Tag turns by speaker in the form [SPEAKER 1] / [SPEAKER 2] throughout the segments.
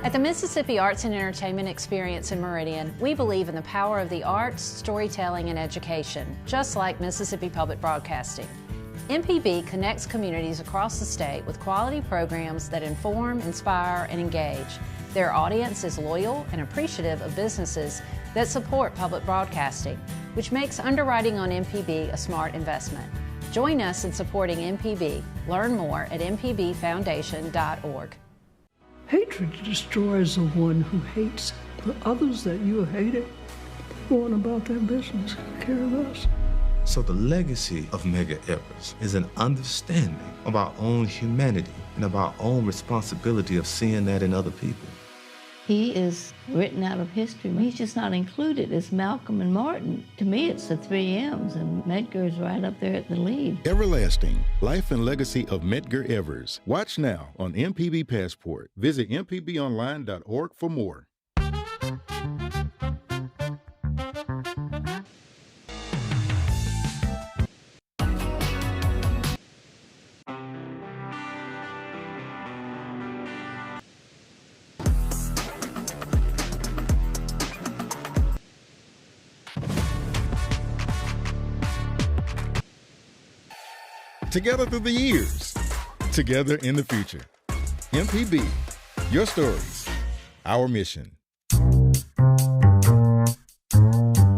[SPEAKER 1] At the Mississippi Arts and Entertainment Experience in Meridian, we believe in the power of the arts, storytelling, and education, just like Mississippi Public Broadcasting. MPB connects communities across the state with quality programs that inform, inspire, and engage. Their audience is loyal and appreciative of businesses that support public broadcasting, which makes underwriting on MPB a smart investment. Join us in supporting MPB. Learn more at mpbfoundation.org.
[SPEAKER 2] Hatred destroys the one who hates. The others that you hated go on about their business. Care of us.
[SPEAKER 3] So the legacy of Medgar Evers is an understanding of our own humanity and of our own responsibility of seeing that in other people.
[SPEAKER 4] He is written out of history. He's just not included as Malcolm and Martin. To me, it's the 3 M's, and Medgar's right up there at the lead.
[SPEAKER 5] Everlasting, Life and Legacy of Medgar Evers. Watch now on MPB Passport. Visit mpbonline.org for more. Together through the years, together in the future. MPB, your stories, our mission.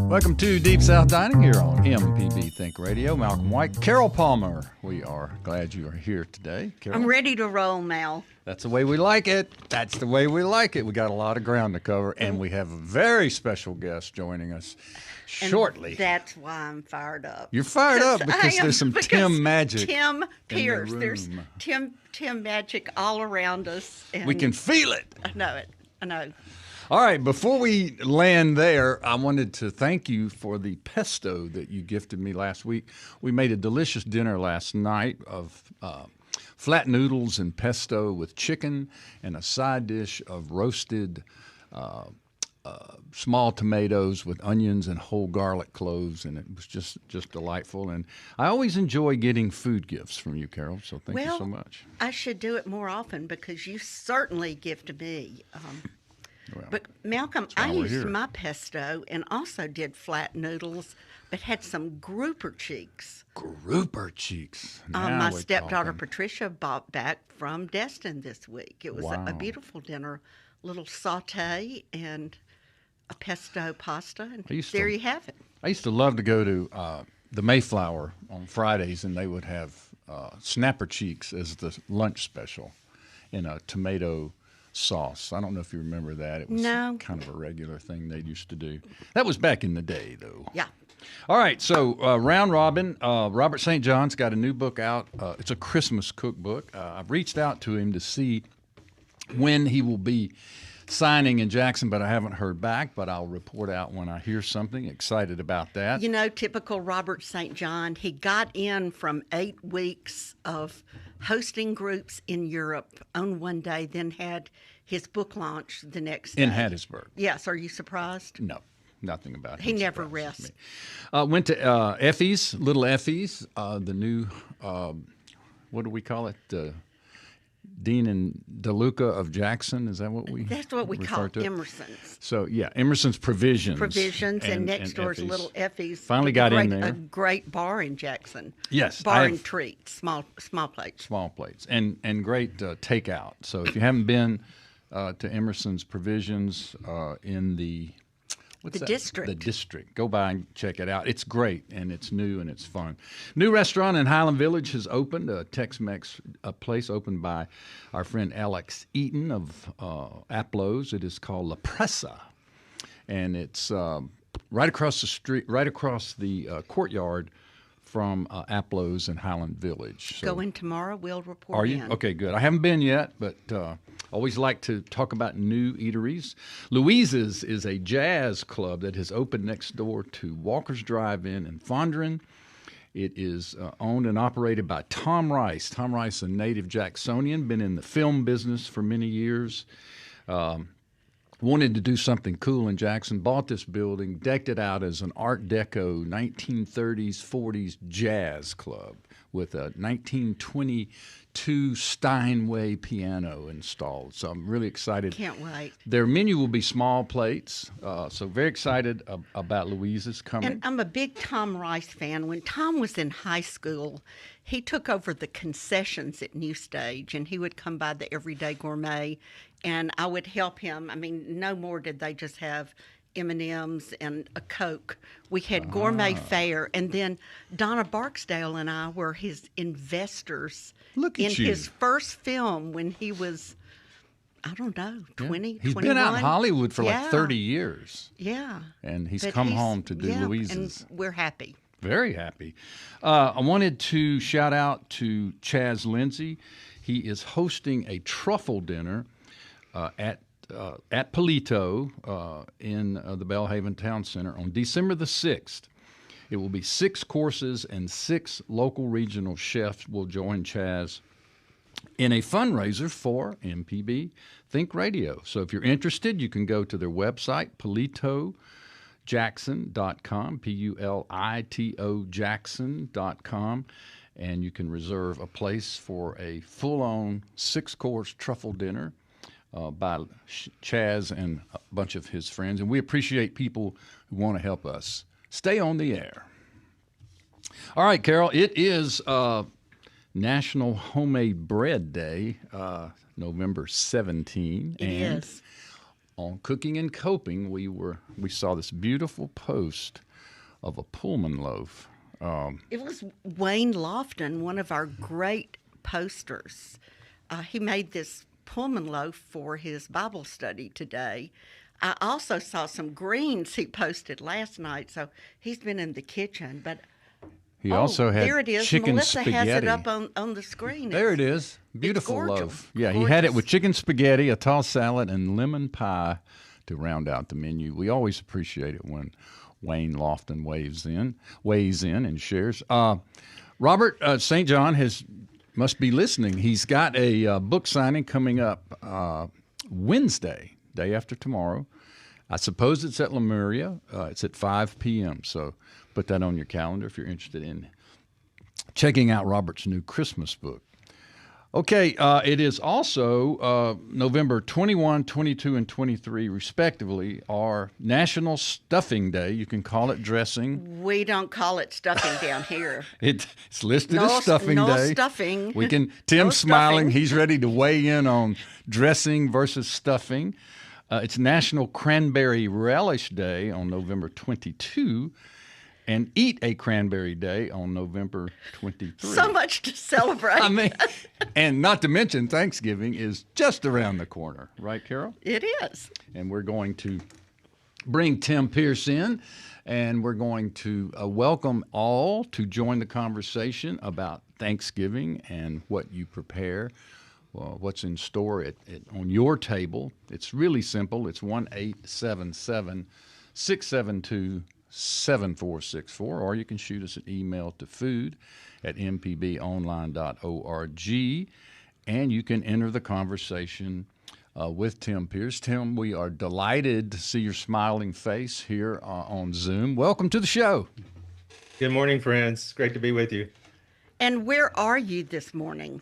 [SPEAKER 6] Welcome to Deep South Dining here on MPB Think Radio. Malcolm White, Carol Palmer. We are glad you are here today. Carol?
[SPEAKER 7] I'm ready to roll, Mal.
[SPEAKER 6] That's the way we like it. That's the way we like it. We got a lot of ground to cover, and we have a very special guest joining us shortly.
[SPEAKER 7] And that's why I'm fired up.
[SPEAKER 6] You're fired up because there's some Tim magic.
[SPEAKER 7] Tim Pierce.
[SPEAKER 6] In the
[SPEAKER 7] There's
[SPEAKER 6] room.
[SPEAKER 7] Tim magic all around us. And
[SPEAKER 6] We can feel it.
[SPEAKER 7] I know it. I know.
[SPEAKER 6] All right, before we land there, I wanted to thank you for the pesto that you gifted me last week. We made a delicious dinner last night of flat noodles and pesto with chicken and a side dish of roasted small tomatoes with onions and whole garlic cloves, and it was just delightful. And I always enjoy getting food gifts from you, Carol, so thank you so much.
[SPEAKER 7] I should do it more often because you certainly gift me. But Malcolm, I used my pesto and also did flat noodles, but had some grouper cheeks.
[SPEAKER 6] Grouper cheeks.
[SPEAKER 7] My stepdaughter Patricia bought back from Destin this week. It was
[SPEAKER 6] Wow.
[SPEAKER 7] a beautiful dinner, little saute and a pesto pasta, and there you have it.
[SPEAKER 6] I used to love to go to the Mayflower on Fridays, and they would have snapper cheeks as the lunch special in a tomato sauce. I don't know if you remember that. It was kind of a regular thing they used to do. That was back in the day, though.
[SPEAKER 7] Yeah.
[SPEAKER 6] All right, so round robin. Robert St. John's got a new book out. It's a Christmas cookbook. I've reached out to him to see when he will be signing in Jackson, but I haven't heard back, but I'll report out when I hear something. Excited about that.
[SPEAKER 7] You know, typical Robert St. John, he got in from 8 weeks of hosting groups in Europe on one day, then had his book launch the next day.
[SPEAKER 6] In Hattiesburg.
[SPEAKER 7] Yes. Are you surprised?
[SPEAKER 6] No, nothing about it.
[SPEAKER 7] He never rests.
[SPEAKER 6] Went to Effie's, Little Effie's, the new, what do we call it? Dean and DeLuca of Jackson, is that what we
[SPEAKER 7] That's what we
[SPEAKER 6] refer
[SPEAKER 7] call
[SPEAKER 6] to?
[SPEAKER 7] Emerson's.
[SPEAKER 6] So, yeah, Emerson's Provisions.
[SPEAKER 7] And next door is Little Effie's.
[SPEAKER 6] Finally got in there.
[SPEAKER 7] A great bar in Jackson.
[SPEAKER 6] Yes.
[SPEAKER 7] Bar and treats, small plates.
[SPEAKER 6] Small plates. And great takeout. So if you haven't been to Emerson's Provisions in the...
[SPEAKER 7] District.
[SPEAKER 6] The District. Go by and check it out. It's great, and it's new, and it's fun. New restaurant in Highland Village has opened, a Tex-Mex place opened by our friend Alex Eaton of Aplos. It is called La Presa, and it's right across the street, right across the courtyard from Aplos in Highland Village. So,
[SPEAKER 7] go in tomorrow. We'll report.
[SPEAKER 6] Are you? Okay, good. I haven't been yet, but always like to talk about new eateries. Louise's is a jazz club that has opened next door to Walker's Drive-In in Fondren. It is owned and operated by Tom Rice. Tom Rice, a native Jacksonian, been in the film business for many years. Wanted to do something cool in Jackson, bought this building, decked it out as an Art Deco 1930s, 40s jazz club with a 1922 Steinway piano installed. So I'm really excited.
[SPEAKER 7] Can't wait.
[SPEAKER 6] Their menu will be small plates, so very excited about Louise's coming.
[SPEAKER 7] And I'm a big Tom Rice fan. When Tom was in high school, he took over the concessions at New Stage, and he would come by the Everyday Gourmet, and I would help him. I mean, no more did they just have M&Ms and a Coke. We had gourmet fare, and then Donna Barksdale and I were his investors in his first film when he was, I don't know, 20,
[SPEAKER 6] He's
[SPEAKER 7] 21.
[SPEAKER 6] been out in Hollywood for like 30 years.
[SPEAKER 7] Yeah.
[SPEAKER 6] And he's come home to do Louise's.
[SPEAKER 7] And we're happy.
[SPEAKER 6] Very happy. I wanted to shout out to Chaz Lindsay. He is hosting a truffle dinner at Polito in the Belhaven Town Center on December the 6th. It will be 6 courses, and 6 local regional chefs will join Chaz in a fundraiser for MPB Think Radio. So if you're interested, you can go to their website, PulitoJackson.com, Pulito Jackson.com, and you can reserve a place for a full-on 6-course truffle dinner by Chaz and a bunch of his friends. And we appreciate people who want to help us stay on the air. All right, Carol, it is National Homemade Bread Day, November 17.
[SPEAKER 7] It is.
[SPEAKER 6] On Cooking and Coping, we saw this beautiful post of a Pullman loaf.
[SPEAKER 7] It was Wayne Lofton, one of our great posters. He made this Pullman loaf for his Bible study today. I also saw some greens he posted last night, so he's been in the kitchen. But
[SPEAKER 6] he also had
[SPEAKER 7] there it is.
[SPEAKER 6] chicken
[SPEAKER 7] Melissa
[SPEAKER 6] spaghetti.
[SPEAKER 7] has it up on the screen.
[SPEAKER 6] There it is. Beautiful loaf. Yeah,
[SPEAKER 7] gorgeous.
[SPEAKER 6] He had it with chicken spaghetti, a tall salad, and lemon pie to round out the menu. We always appreciate it when Wayne Lofton weighs in and shares. Robert St. John must be listening. He's got a book signing coming up Wednesday, day after tomorrow. I suppose it's at Lemuria. It's at 5 p.m., so put that on your calendar if you're interested in checking out Robert's new Christmas book. Okay, it is also November 21, 22, and 23, respectively, are National Stuffing Day. You can call it dressing.
[SPEAKER 7] We don't call it stuffing down here.
[SPEAKER 6] It's listed as Stuffing Day.
[SPEAKER 7] No stuffing.
[SPEAKER 6] Tim's smiling.
[SPEAKER 7] Stuffing.
[SPEAKER 6] He's ready to weigh in on dressing versus stuffing. It's National Cranberry Relish Day on November 22. And Eat a Cranberry Day on November 23.
[SPEAKER 7] So much to celebrate.
[SPEAKER 6] I mean, and not to mention Thanksgiving is just around the corner, right, Carol?
[SPEAKER 7] It is.
[SPEAKER 6] And we're going to bring Tim Pierce in, and we're going to welcome all to join the conversation about Thanksgiving and what you prepare, what's in store on your table. It's really simple. It's 1-877-672-7464, or you can shoot us an email to food@mpbonline.org, and you can enter the conversation with Tim Pierce. Tim, we are delighted to see your smiling face here on Zoom. Welcome to the show.
[SPEAKER 8] Good morning, friends. Great to be with you.
[SPEAKER 7] And where are you this morning?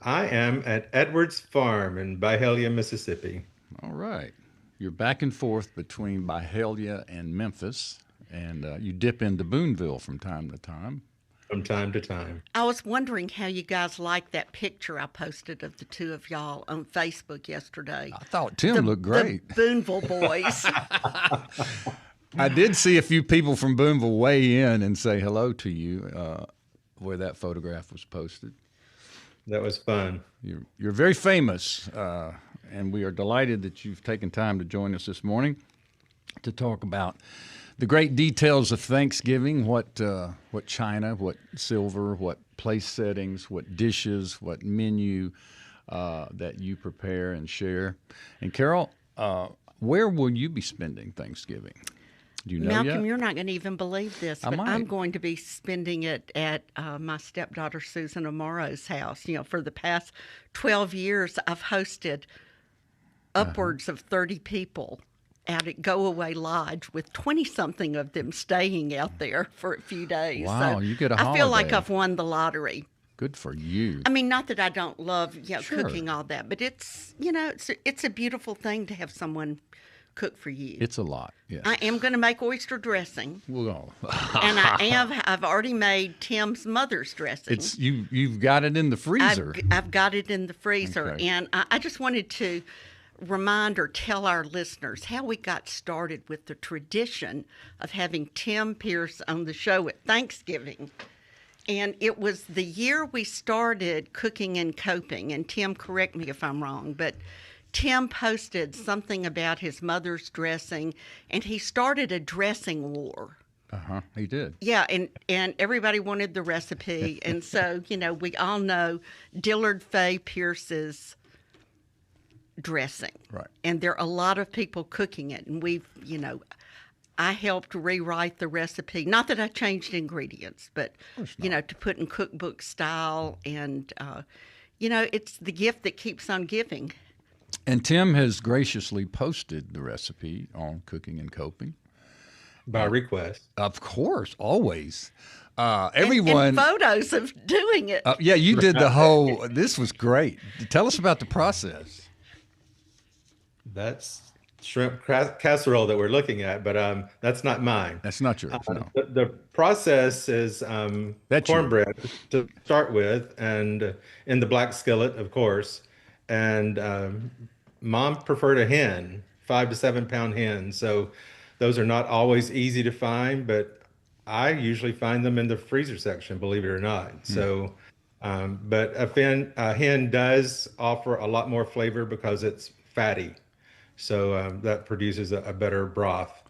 [SPEAKER 8] I am at Edwards Farm in Byhalia, Mississippi.
[SPEAKER 6] All right. You're back and forth between Byhalia and Memphis, and you dip into Boonville from time to time.
[SPEAKER 8] From time to time.
[SPEAKER 7] I was wondering how you guys liked that picture I posted of the two of y'all on Facebook yesterday.
[SPEAKER 6] I thought Tim looked great.
[SPEAKER 7] The Boonville boys.
[SPEAKER 6] I did see a few people from Boonville weigh in and say hello to you where that photograph was posted.
[SPEAKER 8] That was fun.
[SPEAKER 6] You're very famous, and we are delighted that you've taken time to join us this morning to talk about the great details of Thanksgiving, what china, what silver, what place settings, what dishes, what menu that you prepare and share. And Carol, where will you be spending Thanksgiving? Do you know
[SPEAKER 7] Malcolm,
[SPEAKER 6] yet?
[SPEAKER 7] you're not going to even believe this, but I'm going to be spending it at my stepdaughter Susan Amaro's house. You know, for the past 12 years, I've hosted upwards of 30 people out at Go Away Lodge with 20-something of them staying out there for a few days.
[SPEAKER 6] Wow,
[SPEAKER 7] so
[SPEAKER 6] you get a
[SPEAKER 7] I feel like
[SPEAKER 6] holiday.
[SPEAKER 7] I've won the lottery.
[SPEAKER 6] Good for you.
[SPEAKER 7] I mean, not that I don't love
[SPEAKER 6] Sure.
[SPEAKER 7] cooking all that, but it's it's a beautiful thing to have someone cook for you.
[SPEAKER 6] It's a lot. Yeah.
[SPEAKER 7] I am going to make oyster dressing,
[SPEAKER 6] Well,
[SPEAKER 7] and I've already made Tim's mother's dressing.
[SPEAKER 6] it's you've got it in the freezer.
[SPEAKER 7] I've got it in the freezer,
[SPEAKER 6] Okay.
[SPEAKER 7] and I just wanted to remind or tell our listeners how we got started with the tradition of having Tim Pierce on the show at Thanksgiving. And it was the year we started Cooking and Coping, and Tim, correct me if I'm wrong, but Tim posted something about his mother's dressing, and he started a dressing war.
[SPEAKER 6] He did.
[SPEAKER 7] Yeah, and everybody wanted the recipe, and so, we all know Dillard Fay Pierce's dressing.
[SPEAKER 6] Right.
[SPEAKER 7] And there are a lot of people cooking it, and I helped rewrite the recipe. Not that I changed ingredients, but, to put in cookbook style, and, it's the gift that keeps on giving.
[SPEAKER 6] And Tim has graciously posted the recipe on Cooking and Coping.
[SPEAKER 8] By request.
[SPEAKER 6] Of course, always. Everyone.
[SPEAKER 7] And photos of doing it.
[SPEAKER 6] Yeah, you did the whole. This was great. Tell us about the process.
[SPEAKER 8] That's shrimp casserole that we're looking at, but that's not mine.
[SPEAKER 6] That's not yours. No.
[SPEAKER 8] The process is cornbread to start with, and in the black skillet, of course. And Mom preferred a hen, 5 to 7 pound hen. So those are not always easy to find, but I usually find them in the freezer section, believe it or not. So, but a hen does offer a lot more flavor because it's fatty. So that produces a better broth.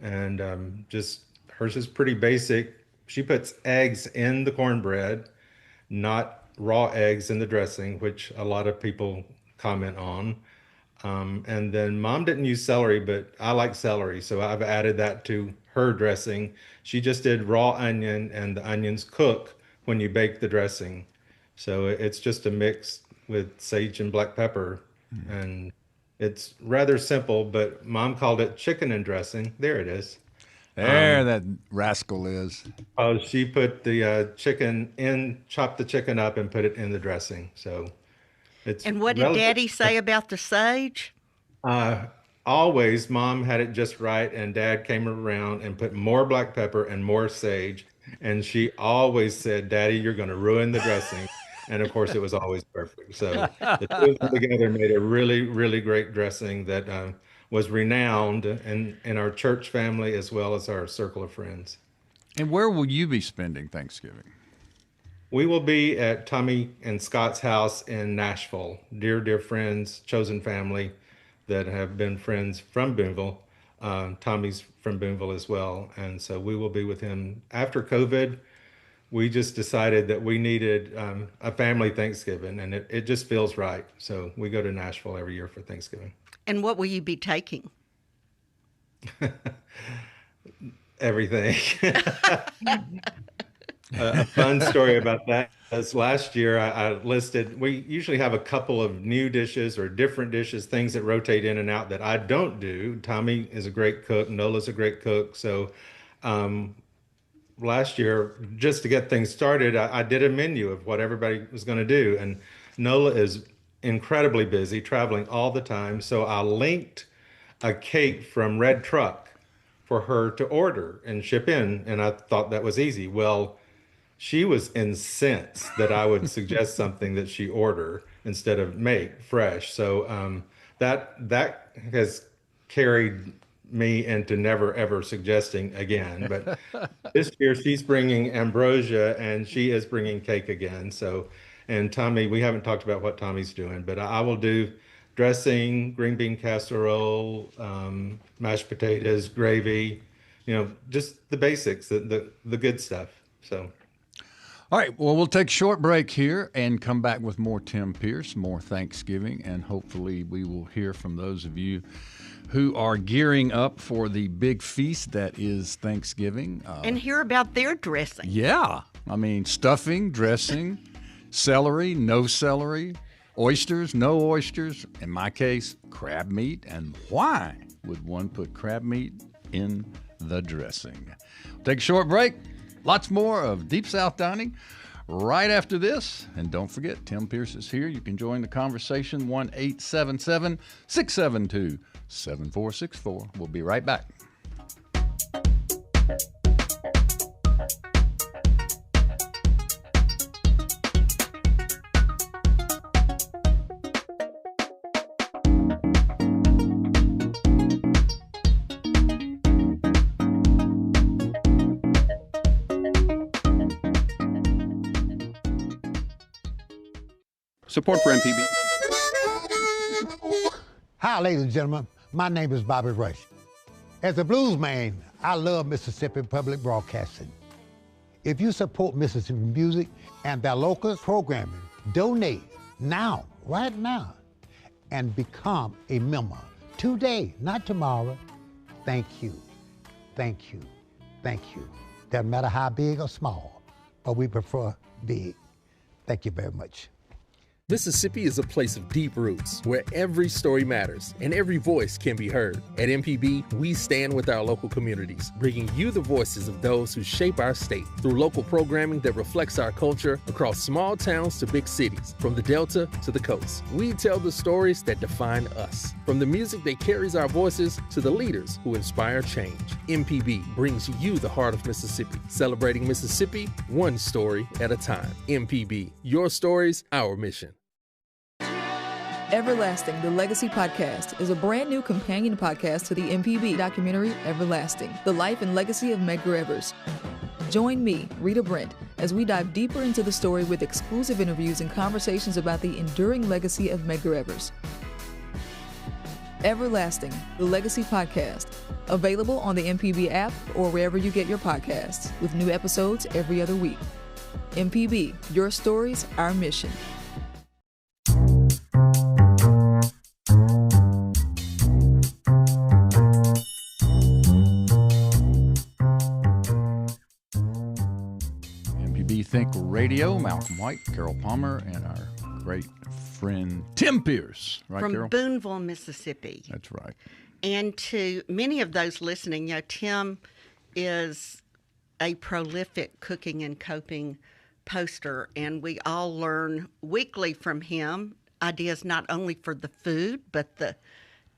[SPEAKER 8] And just hers is pretty basic. She puts eggs in the cornbread, not raw eggs in the dressing, which a lot of people comment on. And then Mom didn't use celery, but I like celery, so I've added that to her dressing. She just did raw onion, and the onions cook when you bake the dressing. So it's just a mix with sage and black pepper. And it's rather simple, but Mom called it chicken and dressing. There it is.
[SPEAKER 6] There that rascal is.
[SPEAKER 8] Oh, she put the chicken in, chopped the chicken up and put it in the dressing. So it's.
[SPEAKER 7] And what did Daddy say about the sage?
[SPEAKER 8] Always, Mom had it just right, and Dad came around and put more black pepper and more sage. And she always said, "Daddy, you're going to ruin the dressing." And of course, it was always perfect. So the two of them together made a really, really great dressing that was renowned in our church family as well as our circle of friends.
[SPEAKER 6] And where will you be spending Thanksgiving?
[SPEAKER 8] We will be at Tommy and Scott's house in Nashville. Dear, dear friends, chosen family that have been friends from Boonville. Tommy's from Boonville as well. And so we will be with him after COVID. We just decided that we needed a family Thanksgiving, and it just feels right. So we go to Nashville every year for Thanksgiving.
[SPEAKER 7] And what will you be taking?
[SPEAKER 8] Everything. A fun story about that is last year I listed, we usually have a couple of new dishes or different dishes, things that rotate in and out that I don't do. Tommy is a great cook. Nola's a great cook. So last year, just to get things started, I did a menu of what everybody was going to do. And Nola is incredibly busy, traveling all the time. So I linked a cake from Red Truck for her to order and ship in. And I thought that was easy. Well, she was incensed that I would suggest something that she order instead of make fresh. So that has carried me into never ever suggesting again. But this year she's bringing ambrosia and she is bringing cake again. So, and Tommy, we haven't talked about what Tommy's doing, but I will do dressing, green bean casserole, mashed potatoes, gravy, just the basics, the good stuff. So.
[SPEAKER 6] All right, well, we'll take a short break here and come back with more Tim Pierce, more Thanksgiving, and hopefully we will hear from those of you who are gearing up for the big feast that is Thanksgiving.
[SPEAKER 7] And hear about their dressing.
[SPEAKER 6] Yeah. I mean, stuffing, dressing, celery, no celery, oysters, no oysters. In my case, crab meat, and why. would one put crab meat in the dressing? Take a short break. Lots more of Deep South Dining right after this. And don't forget, Tim Pierce is here. You can join the conversation, 1-877-672-7464. We'll be right back.
[SPEAKER 9] Support for MPB.
[SPEAKER 10] Hi, ladies and gentlemen. My name is Bobby Rush. As a blues man, I love Mississippi Public Broadcasting. If you support Mississippi music and their local programming, donate now, right now, and become a member today, not tomorrow. Thank you, thank you, thank you. Doesn't matter how big or small, but we prefer big. Thank you very much.
[SPEAKER 11] Mississippi is a place of deep roots where every story matters and every voice can be heard. At MPB, we stand with our local communities, bringing you the voices of those who shape our state through local programming that reflects our culture across small towns to big cities, from the Delta to the coast. We tell the stories that define us, from the music that carries our voices to the leaders who inspire change. MPB brings you the heart of Mississippi, celebrating Mississippi one story at a time. MPB, your stories, our mission.
[SPEAKER 12] Everlasting, the Legacy Podcast, is a brand new companion podcast to the MPB documentary Everlasting, the life and legacy of Medgar Evers. Join me, Rita Brent, as we dive deeper into the story with exclusive interviews and conversations about the enduring legacy of Medgar Evers. Everlasting, the Legacy Podcast, available on the MPB app or wherever you get your podcasts, with new episodes every other week. MPB, your stories, our mission.
[SPEAKER 6] Think Radio, Malcolm White, Carol Palmer, and our great friend Tim Pierce. Right,
[SPEAKER 7] from
[SPEAKER 6] Carol?
[SPEAKER 7] Booneville, Mississippi.
[SPEAKER 6] That's right.
[SPEAKER 7] And to many of those listening, Tim is a prolific cooking and coping poster, and we all learn weekly from him ideas not only for the food, but the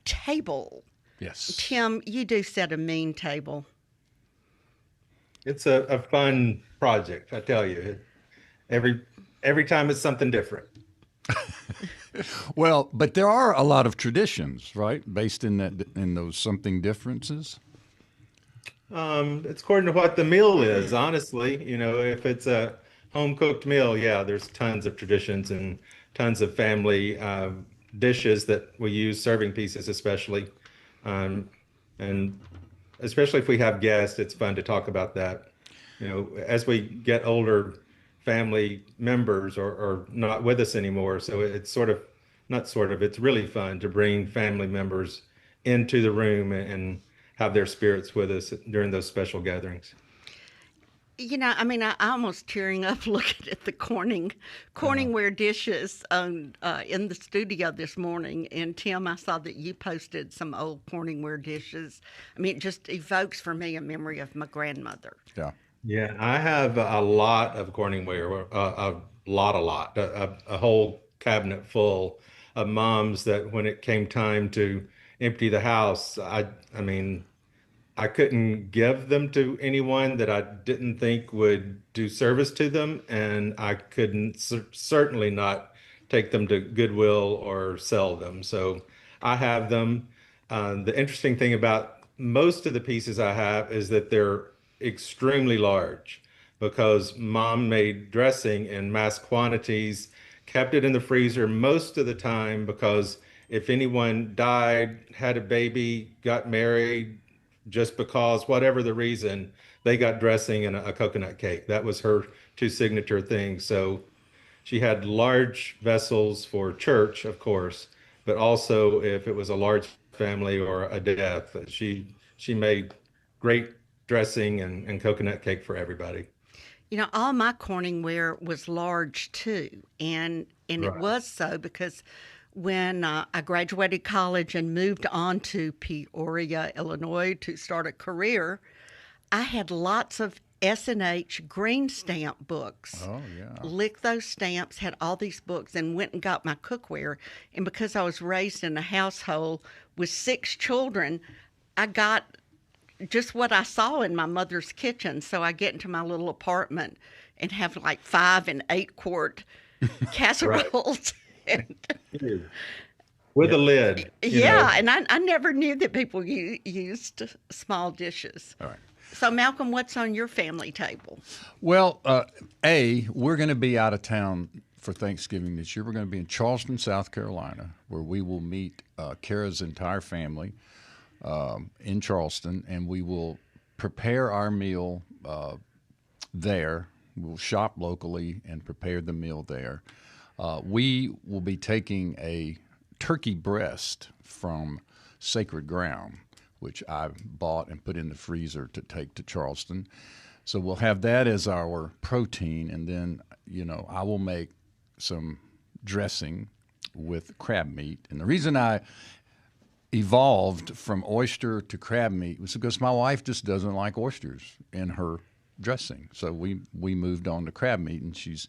[SPEAKER 7] table.
[SPEAKER 6] Yes.
[SPEAKER 7] Tim, you do set a mean table.
[SPEAKER 8] It's a fun project, I tell you. Every time it's something different.
[SPEAKER 6] Well, but there are a lot of traditions, right, based in those something differences.
[SPEAKER 8] It's according to what the meal is, honestly. If it's a home cooked meal, yeah, there's tons of traditions and tons of family dishes that we use, serving pieces especially, and especially if we have guests, it's fun to talk about that. As we get older, family members are not with us anymore. So it's it's really fun to bring family members into the room and have their spirits with us during those special gatherings.
[SPEAKER 7] I almost tearing up looking at the Corningware dishes in the studio this morning. And Tim, I saw that you posted some old Corningware dishes. It just evokes for me a memory of my grandmother.
[SPEAKER 6] Yeah.
[SPEAKER 8] Yeah, I have a lot of Corningware, a whole cabinet full of Mom's that when it came time to empty the house, I couldn't give them to anyone that I didn't think would do service to them, and I couldn't certainly not take them to Goodwill or sell them. So I have them. The interesting thing about most of the pieces I have is that they're extremely large because Mom made dressing in mass quantities, kept it in the freezer most of the time because if anyone died, had a baby, got married, just because, whatever the reason, they got dressing and a coconut cake. That was her two signature things. So she had large vessels for church, of course, but also if it was a large family or a death, she made great dressing and coconut cake for everybody.
[SPEAKER 7] All my Corningware was large too. And
[SPEAKER 8] Right.
[SPEAKER 7] It was so because when I graduated college and moved on to Peoria, Illinois to start a career, I had lots of S&H green stamp books.
[SPEAKER 6] Oh, yeah.
[SPEAKER 7] Licked those stamps, had all these books, and went and got my cookware. And because I was raised in a household with 6 children, I got just what I saw in my mother's kitchen. So I get into my little apartment and have like 5 and 8 quart casseroles.
[SPEAKER 8] With a lid.
[SPEAKER 7] Yeah, and I never knew that people used small dishes.
[SPEAKER 6] All right.
[SPEAKER 7] So, Malcolm, what's on your family table?
[SPEAKER 6] Well, we're going to be out of town for Thanksgiving this year. We're going to be in Charleston, South Carolina, where we will meet Kara's entire family in Charleston, and we will prepare our meal there. We'll shop locally and prepare the meal there. We will be taking a turkey breast from Sacred Ground, which I bought and put in the freezer to take to Charleston. So we'll have that as our protein, and then, I will make some dressing with crab meat. And the reason I evolved from oyster to crab meat was because my wife just doesn't like oysters in her dressing. So we moved on to crab meat, and she's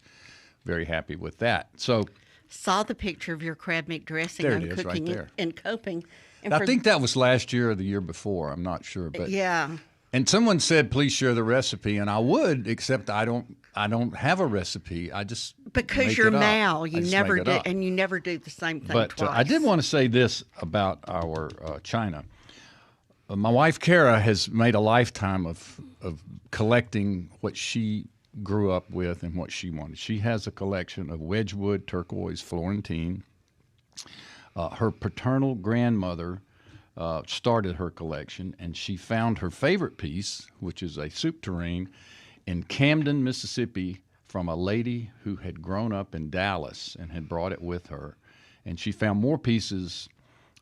[SPEAKER 6] very happy with that. So
[SPEAKER 7] saw the picture of your crab meat dressing on Cooking right and Coping. And
[SPEAKER 6] I think that was last year or the year before. I'm not sure, but
[SPEAKER 7] yeah.
[SPEAKER 6] And someone said, "Please share the recipe," and I would, except I don't have a recipe. I just
[SPEAKER 7] because you're Mal, you never do, and you never do the same thing
[SPEAKER 6] but,
[SPEAKER 7] twice.
[SPEAKER 6] I did want to say this about our china. My wife Kara has made a lifetime of collecting what she grew up with and what she wanted. She has a collection of Wedgwood turquoise Florentine. Her paternal grandmother started her collection, and she found her favorite piece, which is a soup tureen, in Camden, Mississippi, from a lady who had grown up in Dallas and had brought it with her. And she found more pieces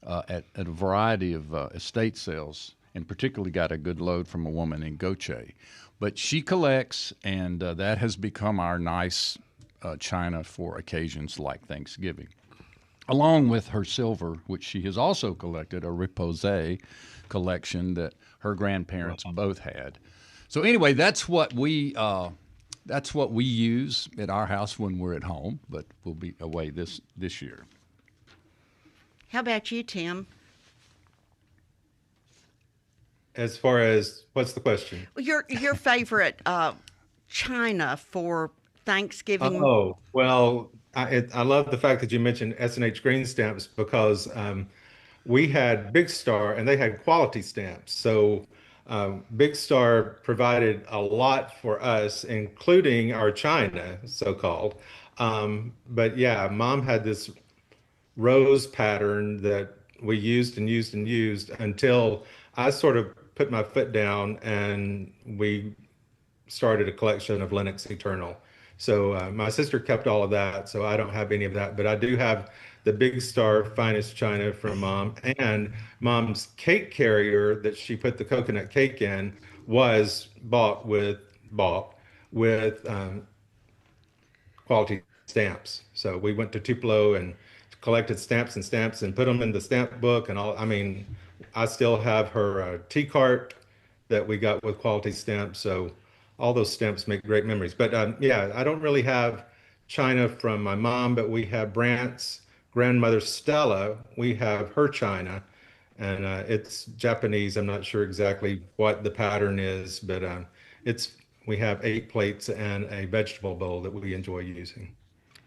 [SPEAKER 6] at a variety of estate sales, and particularly got a good load from a woman in Goche. But she collects, and that has become our nice china for occasions like Thanksgiving, along with her silver, which she has also collected, a Repose collection that her grandparents both had. So anyway, that's what we use at our house when we're at home, but we'll be away this year.
[SPEAKER 7] How about you, Tim?
[SPEAKER 8] As far as, what's the question?
[SPEAKER 7] Your favorite china for Thanksgiving?
[SPEAKER 8] Oh, well, I love the fact that you mentioned S&H green stamps, because we had Big Star and they had quality stamps. So Big Star provided a lot for us, including our china, so-called. But yeah, Mom had this rose pattern that we used and used and used until I sort of put my foot down and we started a collection of Lenox Eternal. So my sister kept all of that, so I don't have any of that, but I do have the Big Star finest china from Mom, and Mom's cake carrier that she put the coconut cake in was bought with quality stamps. So we went to Tupelo and collected stamps and put them in the stamp book and all. I mean, I still have her tea cart that we got with quality stamps. So all those stamps make great memories. But yeah, I don't really have china from my mom, but we have Brant's grandmother Stella. We have her china, and it's Japanese. I'm not sure exactly what the pattern is, but we have 8 plates and a vegetable bowl that we enjoy using.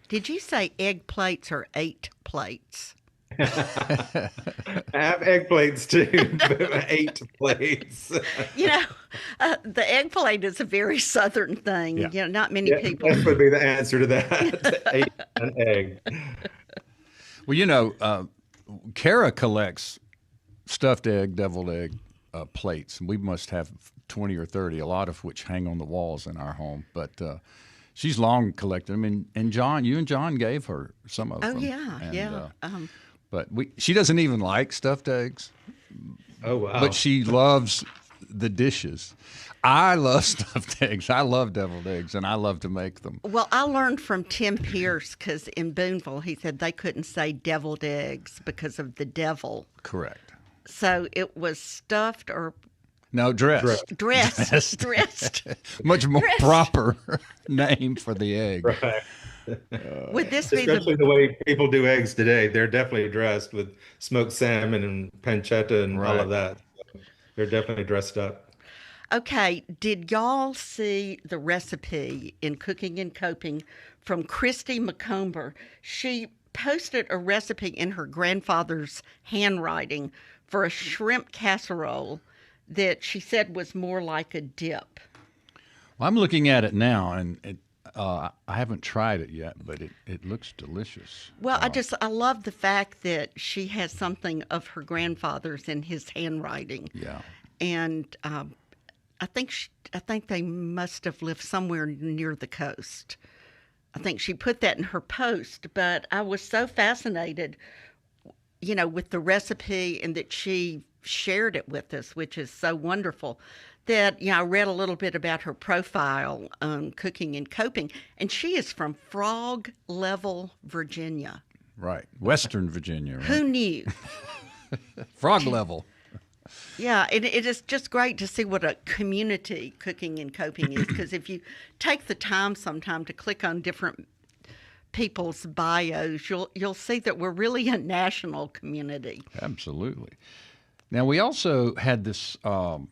[SPEAKER 7] Did you say egg plates or 8 plates?
[SPEAKER 8] I have egg plates too, but 8 plates.
[SPEAKER 7] The egg plate is a very Southern thing.
[SPEAKER 8] Yeah.
[SPEAKER 7] Not many people.
[SPEAKER 8] That would be the answer to that. 8 an egg.
[SPEAKER 6] Well, Kara collects stuffed egg, deviled egg plates. We must have 20 or 30, a lot of which hang on the walls in our home. But she's long collected them. And John, you and John gave her some of them.
[SPEAKER 7] Oh, yeah,
[SPEAKER 6] and,
[SPEAKER 7] yeah.
[SPEAKER 6] But she doesn't even like stuffed eggs.
[SPEAKER 8] Oh, wow.
[SPEAKER 6] But she loves the dishes. I love stuffed eggs. I love deviled eggs, and I love to make them.
[SPEAKER 7] Well, I learned from Tim Pierce, because in Boonville, he said they couldn't say deviled eggs because of the devil.
[SPEAKER 6] Correct.
[SPEAKER 7] So it was stuffed or...
[SPEAKER 6] No, dressed.
[SPEAKER 7] Dressed.
[SPEAKER 6] Much more proper name for the egg.
[SPEAKER 8] Right.
[SPEAKER 7] Would this be
[SPEAKER 8] especially the way people do eggs today? They're definitely dressed with smoked salmon and pancetta and all of that. They're definitely dressed up.
[SPEAKER 7] Okay, did y'all see the recipe in Cooking and Coping from Christy McComber? She posted a recipe in her grandfather's handwriting for a shrimp casserole that she said was more like a dip.
[SPEAKER 6] Well, I'm looking at it now, and I haven't tried it yet, but it looks delicious.
[SPEAKER 7] Well, I love the fact that she has something of her grandfather's in his handwriting.
[SPEAKER 6] Yeah.
[SPEAKER 7] And I think they must have lived somewhere near the coast. I think she put that in her post, but I was so fascinated, with the recipe, and that she shared it with us, which is so wonderful, that I read a little bit about her profile on Cooking and Coping, and she is from Frog Level, Virginia.
[SPEAKER 6] Right. Western Virginia. Right?
[SPEAKER 7] Who knew?
[SPEAKER 6] Frog Level.
[SPEAKER 7] Yeah, it is just great to see what a community Cooking and Coping is, because if you take the time sometime to click on different people's bios, you'll see that we're really a national community.
[SPEAKER 6] Absolutely. Now, we also had this, on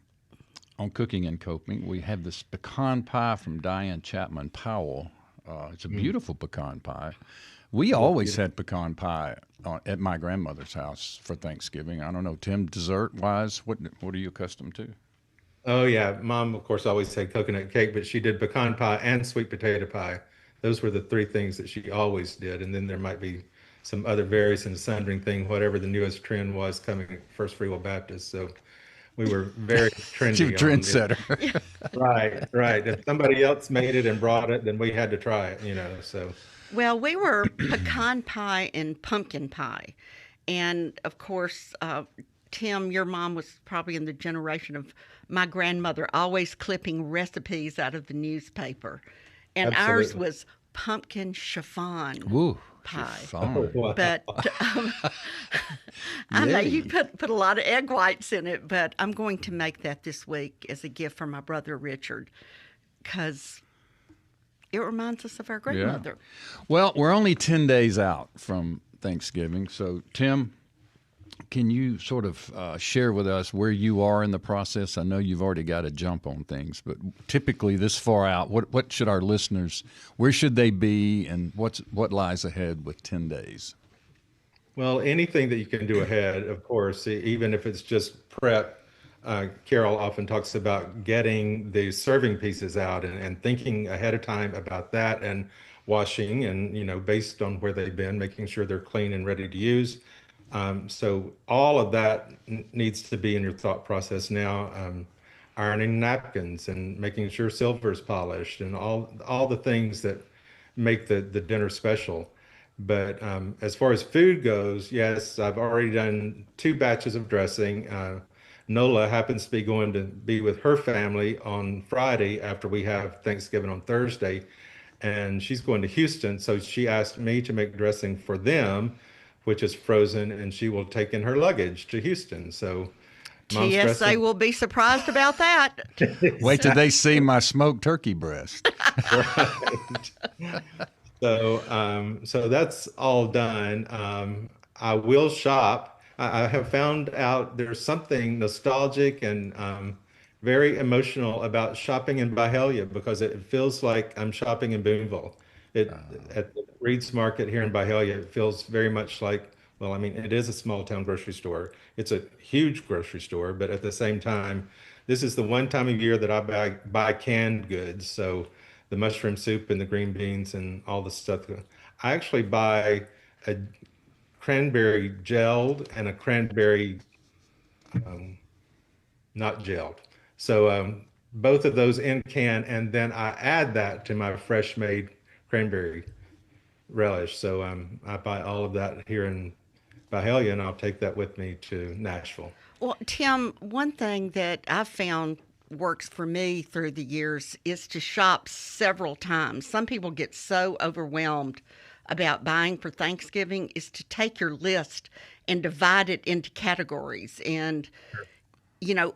[SPEAKER 6] Cooking and Coping, we had this pecan pie from Diane Chapman Powell. It's a beautiful pecan pie. We always had pecan pie at my grandmother's house for Thanksgiving. I don't know, Tim, dessert-wise, what are you accustomed to?
[SPEAKER 8] Oh, yeah. Mom, of course, always had coconut cake, but she did pecan pie and sweet potato pie. Those were the three things that she always did. And then there might be some other various and sundering thing, whatever the newest trend was coming at First Free Will Baptist. So we were very trendy.
[SPEAKER 6] Trendsetter.
[SPEAKER 8] Right. If somebody else made it and brought it, then we had to try it, so.
[SPEAKER 7] Well, we were pecan pie and pumpkin pie. And, of course, Tim, your mom was probably in the generation of my grandmother, always clipping recipes out of the newspaper. And
[SPEAKER 8] Absolutely.
[SPEAKER 7] ours was pumpkin chiffon pie.
[SPEAKER 6] Chiffon.
[SPEAKER 8] Wow.
[SPEAKER 7] But I know you put a lot of egg whites in it, but I'm going to make that this week as a gift for my brother Richard, because it reminds us of our grandmother.
[SPEAKER 6] Yeah. Well, we're only 10 days out from Thanksgiving. So, Tim, can you sort of share with us where you are in the process? I know you've already got a jump on things, but typically this far out, what should our listeners, where should they be, and what lies ahead with 10 days?
[SPEAKER 8] Well, anything that you can do ahead, of course, even if it's just prep. Carol often talks about getting the serving pieces out and thinking ahead of time about that, and washing and, based on where they've been, making sure they're clean and ready to use. So all of that needs to be in your thought process now. Ironing napkins and making sure silver is polished and all the things that make the dinner special. But as far as food goes, yes, I've already done 2 batches of dressing. Nola happens to be going to be with her family on Friday after we have Thanksgiving on Thursday, and she's going to Houston. So she asked me to make dressing for them, which is frozen, and she will take in her luggage to Houston. So Mom's
[SPEAKER 7] TSA
[SPEAKER 8] dressing.
[SPEAKER 7] will be surprised about that.
[SPEAKER 6] Wait till they see my smoked turkey breast.
[SPEAKER 8] Right. So that's all done. I will shop. I have found out there's something nostalgic and very emotional about shopping in Byhalia, because it feels like I'm shopping in Boonville. At the Reed's Market here in Byhalia, it feels very much like, well, I mean, it is a small town grocery store. It's a huge grocery store, but at the same time, this is the one time of year that I buy canned goods. So the mushroom soup and the green beans and all the stuff. I actually buy a cranberry gelled and a cranberry not gelled. So both of those in can, and then I add that to my fresh made cranberry relish. So I buy all of that here in Byhalia, and I'll take that with me to Nashville.
[SPEAKER 7] Well, Tim, one thing that I've found works for me through the years is to shop several times. Some people get so overwhelmed about buying for Thanksgiving is to take your list and divide it into categories. And,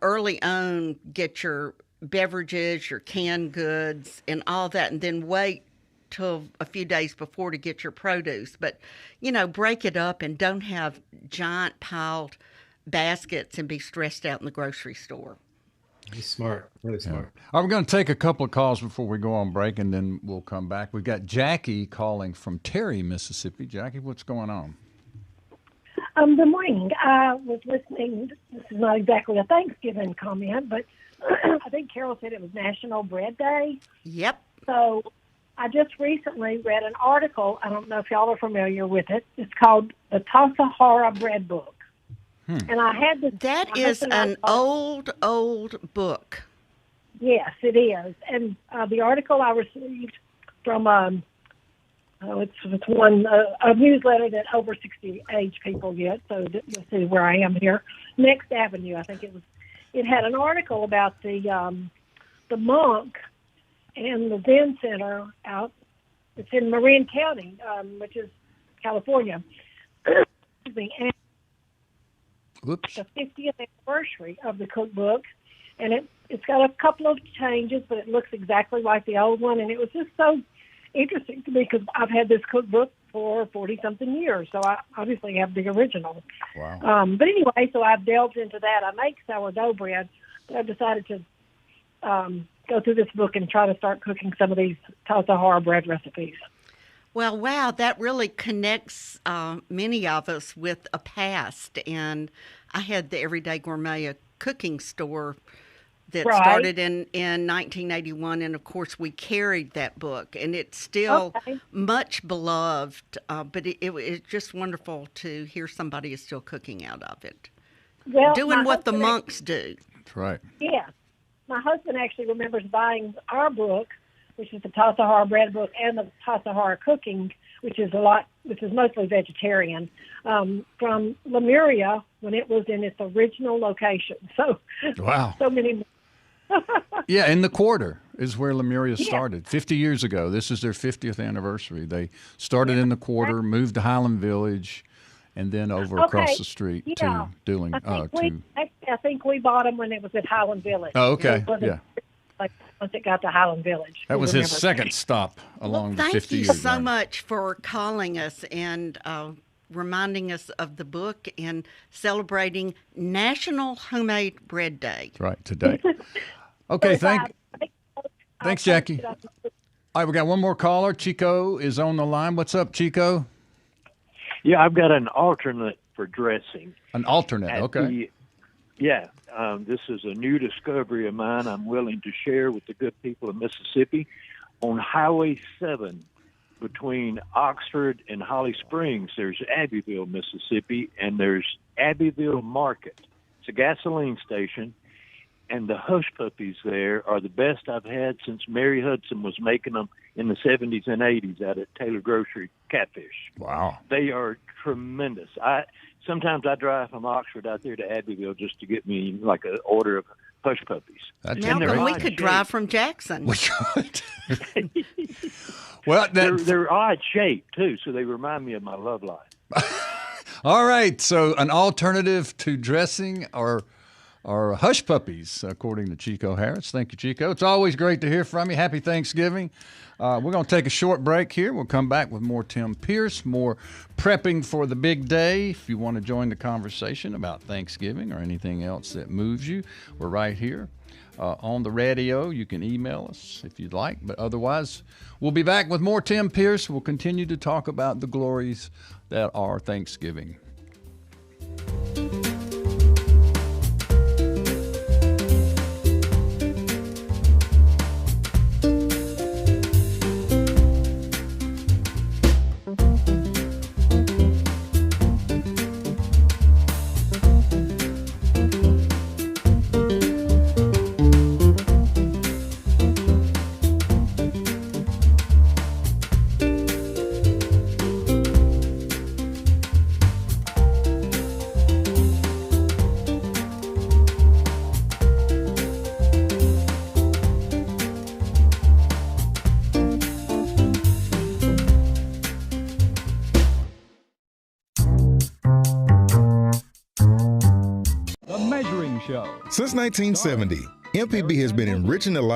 [SPEAKER 7] early on, get your beverages, your canned goods, and all that, and then wait till a few days before to get your produce. But, break it up and don't have giant piled baskets and be stressed out in the grocery store.
[SPEAKER 8] He's smart, really smart.
[SPEAKER 6] Yeah. All right, we're going to take a couple of calls before we go on break, and then we'll come back. We've got Jackie calling from Terry, Mississippi. Jackie, what's going on?
[SPEAKER 13] Good morning. I was listening. This is not exactly a Thanksgiving comment, but I think Carol said it was National Bread Day.
[SPEAKER 7] Yep.
[SPEAKER 13] So I just recently read an article. I don't know if y'all are familiar with it. It's called the Tassajara Bread Book. And I had this.
[SPEAKER 7] That is an old book.
[SPEAKER 13] Yes, it is. And the article I received from it's one a newsletter that over 60 age people get. So you'll see where I am here. Next Avenue, I think it was. It had an article about the monk and the Zen Center out. It's in Marin County, which is California. Excuse me. And
[SPEAKER 6] Whoops.
[SPEAKER 13] the 50th anniversary of the cookbook, and it's got a couple of changes, but it looks exactly like the old one. And it was just so interesting to me because I've had this cookbook for 40-something years, so I obviously have the original.
[SPEAKER 6] Wow.
[SPEAKER 13] But anyway, so I've delved into that. I make sourdough bread, but I've decided to go through this book and try to start cooking some of these Tassajara bread recipes.
[SPEAKER 7] Well, wow, that really connects many of us with a past. And I had the Everyday Gourmet, a cooking store that started in 1981. And, of course, we carried that book. And it's still much beloved. But it's just wonderful to hear somebody is still cooking out of it.
[SPEAKER 13] Well,
[SPEAKER 7] doing what the monks do.
[SPEAKER 6] That's right.
[SPEAKER 13] Yeah. My husband actually remembers buying our book, which is the Tassajara Bread Book, and the Tassajara Cooking, which is mostly vegetarian, from Lemuria when it was in its original location. So,
[SPEAKER 6] wow.
[SPEAKER 13] So many.
[SPEAKER 6] Yeah, in the Quarter is where Lemuria started 50 years ago. This is their 50th anniversary. They started in the Quarter, moved to Highland Village, and then over across the street to Dooling.
[SPEAKER 13] I think we bought them when it was at Highland Village.
[SPEAKER 6] Oh, okay. Yeah.
[SPEAKER 13] Like once it got to Highland Village.
[SPEAKER 6] That was his second stop along the 50 years.
[SPEAKER 7] Thank you so much for calling us and reminding us of the book and celebrating National Homemade Bread Day.
[SPEAKER 6] That's right, today. Okay, thanks, Jackie. All right, we got one more caller. Chico is on the line. What's up, Chico?
[SPEAKER 14] Yeah, I've got an alternate for dressing.
[SPEAKER 6] An alternate, okay.
[SPEAKER 14] This is a new discovery of mine I'm willing to share with the good people of Mississippi. On Highway 7 between Oxford and Holly Springs, there's Abbeville, Mississippi, and there's Abbeville Market. It's a gasoline station, and the hush puppies there are the best I've had since Mary Hudson was making them in the 70s and 80s out at Taylor Grocery Catfish.
[SPEAKER 6] Wow.
[SPEAKER 14] They are tremendous. Sometimes I drive from Oxford out there to Abbeville just to get me like an order of hush puppies.
[SPEAKER 7] Now we could drive from Jackson.
[SPEAKER 6] We could. Well,
[SPEAKER 14] they're odd shaped too, so they remind me of my love life.
[SPEAKER 6] All right, so an alternative to dressing are hush puppies, according to Chico Harris. Thank you, Chico. It's always great to hear from you. Happy Thanksgiving. We're going to take a short break here. We'll come back with more Tim Pierce, more prepping for the big day. If you want to join the conversation about Thanksgiving or anything else that moves you, we're right here on the radio. You can email us if you'd like. But otherwise, we'll be back with more Tim Pierce. We'll continue to talk about the glories that are Thanksgiving.
[SPEAKER 5] Since 1970, MPB has been enriching the life